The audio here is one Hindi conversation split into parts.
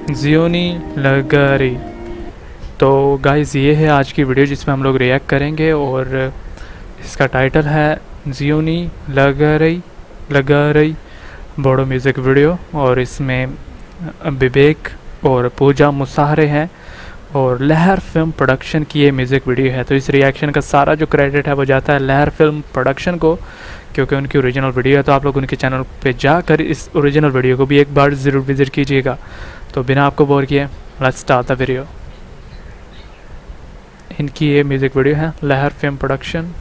जियोनी लगारी। तो गाइस ये है आज की वीडियो जिसमें हम लोग रिएक्ट करेंगे और इसका टाइटल है जियोनी लगारी लगारी बोडो म्यूज़िक वीडियो। और इसमें विवेक और पूजा मुसाहरे हैं और लहर फिल्म प्रोडक्शन की ये म्यूज़िक वीडियो है। तो इस रिएक्शन का सारा जो क्रेडिट है वो जाता है लहर फिल्म प्रोडक्शन को, क्योंकि उनकी ओरिजिनल वीडियो है। तो आप लोग उनके चैनल पे जाकर इस ओरिजिनल वीडियो को भी एक बार ज़रूर विज़िट कीजिएगा। तो बिना आपको बोर किए लेट्स स्टार्ट द वीडियो। इनकी ये म्यूज़िक वीडियो है लहर फिल्म प्रोडक्शन।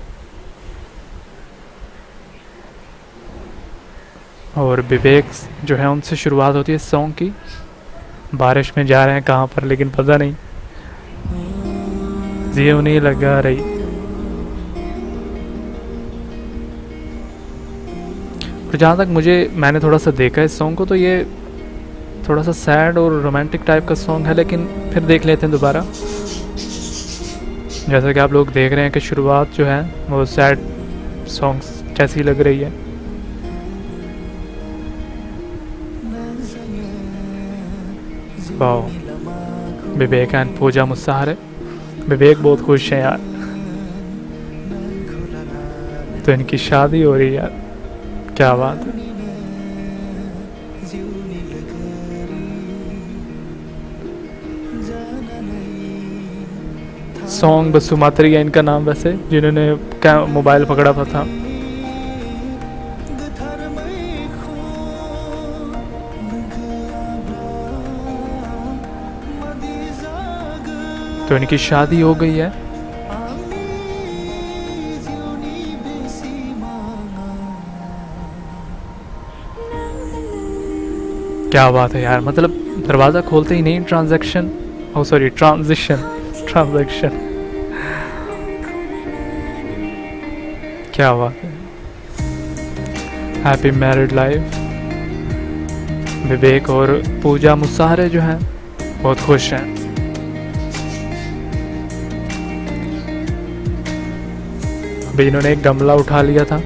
और विवेक जो है उनसे शुरुआत होती है सॉन्ग की। बारिश में जा रहे हैं कहाँ पर लेकिन पता नहीं। जियो नहीं लगा रही। और जहाँ तक मैंने थोड़ा सा देखा इस सॉन्ग को, तो ये थोड़ा सा सैड और रोमांटिक टाइप का सॉन्ग है, लेकिन फिर देख लेते हैं दोबारा। जैसा कि आप लोग देख रहे हैं कि शुरुआत जो है वो सैड सॉन्ग्स जैसी लग रही है। वाह, विवेक एंड पूजा मुसाहरे। विवेक बहुत खुश है यार, तो इनकी शादी हो रही है यार, क्या बात है। सॉन्ग बसुमात्री है इनका नाम, वैसे जिन्होंने क्या मोबाइल पकड़ा हुआ था। तो इनकी शादी हो गई है। क्या बात है यार, मतलब दरवाज़ा खोलते ही नहीं ट्रांजैक्शन, ओ सॉरी ट्रांजिशन क्या बात है। Happy married life. विवेक और पूजा मुसाहरे जो हैं बहुत खुश हैं। अभी इन्होंने एक गमला उठा लिया था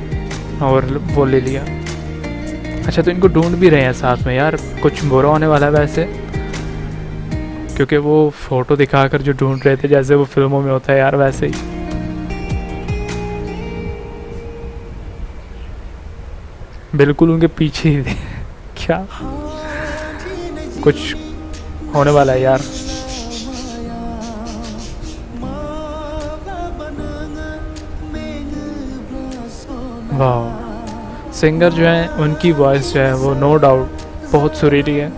और वो ले लिया। अच्छा, तो इनको ढूंढ भी रहे हैं साथ में यार, कुछ बुरा होने वाला है वैसे, क्योंकि वो फोटो दिखाकर जो ढूंढ रहे थे जैसे वो फिल्मों में होता है यार, वैसे ही। बिल्कुल उनके पीछे ही थे। क्या कुछ होने वाला है यार। वाह, सिंगर जो है उनकी वॉइस जो है वो नो डाउट बहुत सुरीली है।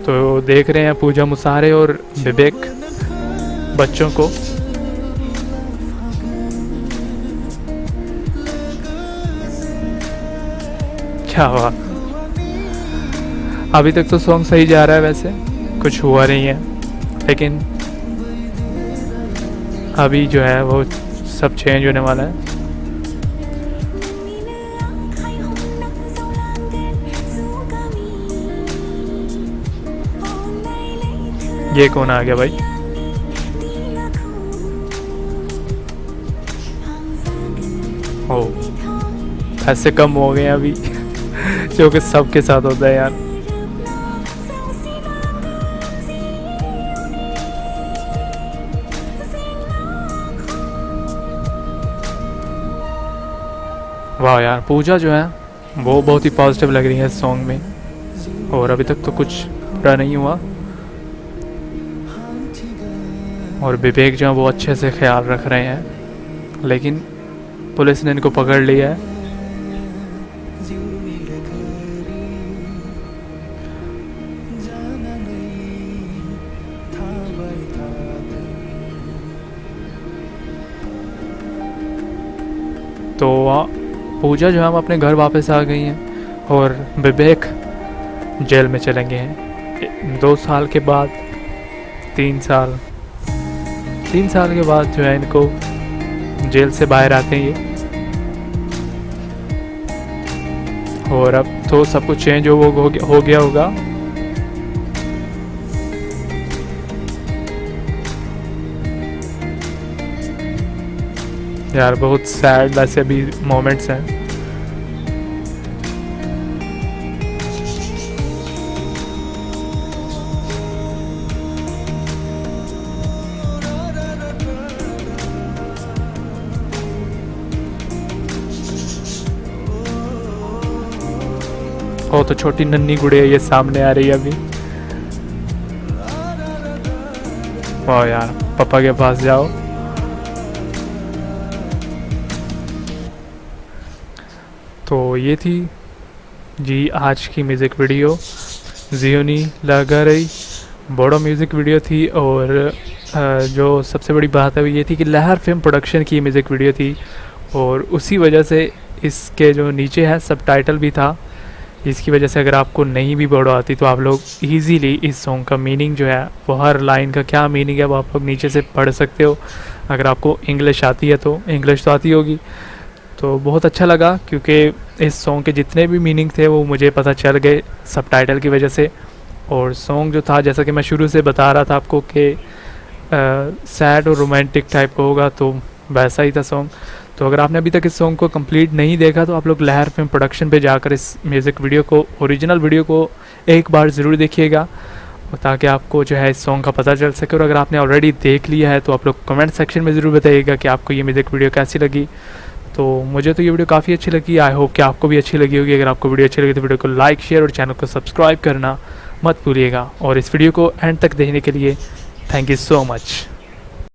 तो देख रहे हैं पूजा मुसाहरे और विवेक बच्चों को। क्या हुआ, अभी तक तो सॉन्ग सही जा रहा है, वैसे कुछ हुआ नहीं है, लेकिन अभी जो है वो सब चेंज होने वाला है। ये कौन आ गया भाई? ओ, पैसे कम हो गए अभी जो कि सबके साथ होता है यार। वाह यार, पूजा जो है वो बहुत ही पॉजिटिव लग रही है इस सॉन्ग में, और अभी तक तो कुछ बुरा नहीं हुआ। और विवेक जो है वो अच्छे से ख्याल रख रहे हैं, लेकिन पुलिस ने इनको पकड़ लिया है। तो पूजा जो है हम अपने घर वापस आ गई हैं और विवेक जेल में चले गए हैं 2 साल के बाद। 3 साल के बाद जो है इनको जेल से बाहर आते हैं ये। और अब तो सब कुछ चेंज हो गया होगा। यार बहुत सैड वैसे भी मोमेंट्स हैं। ओ तो छोटी नन्ही गुड़िया ये सामने आ रही है अभी। वाह यार, पापा के पास जाओ। तो ये थी जी आज की म्यूज़िक वीडियो, जियोनी लगा रही। बड़ा म्यूज़िक वीडियो थी और जो सबसे बड़ी बात है वो ये थी कि लहर फिल्म प्रोडक्शन की म्यूज़िक वीडियो थी और उसी वजह से इसके जो नीचे है सब टाइटल भी था। इसकी वजह से अगर आपको नहीं भी बोडो आती तो आप लोग इजीली इस सॉन्ग का मीनिंग जो है वो हर लाइन का क्या मीनिंग है वो आप लोग नीचे से पढ़ सकते हो। अगर आपको इंग्लिश आती है तो इंग्लिश तो आती होगी। तो बहुत अच्छा लगा क्योंकि इस सॉन्ग के जितने भी मीनिंग थे वो मुझे पता चल गए सब टाइटल की वजह से। और सॉन्ग जो था जैसा कि मैं शुरू से बता रहा था आपको कि सैड और रोमांटिक टाइप का होगा, तो वैसा ही था सॉन्ग। तो अगर आपने अभी तक इस सॉन्ग को कंप्लीट नहीं देखा तो आप लोग लहर फिल्म प्रोडक्शन पे जाकर इस म्यूज़िक वीडियो को, ओरिजिनल वीडियो को एक बार ज़रूर देखिएगा ताकि आपको जो है इस सॉन्ग का पता चल सके। और अगर आपने ऑलरेडी देख लिया है तो आप लोग कमेंट सेक्शन में ज़रूर बताइएगा कि आपको ये म्यूज़िक वीडियो कैसी लगी। तो मुझे तो ये वीडियो काफ़ी अच्छी लगी, आई होप कि आपको भी अच्छी लगी होगी। अगर आपको वीडियो अच्छी लगी तो वीडियो को लाइक, शेयर और चैनल को सब्सक्राइब करना मत भूलिएगा। और इस वीडियो को एंड तक देखने के लिए थैंक यू सो मच।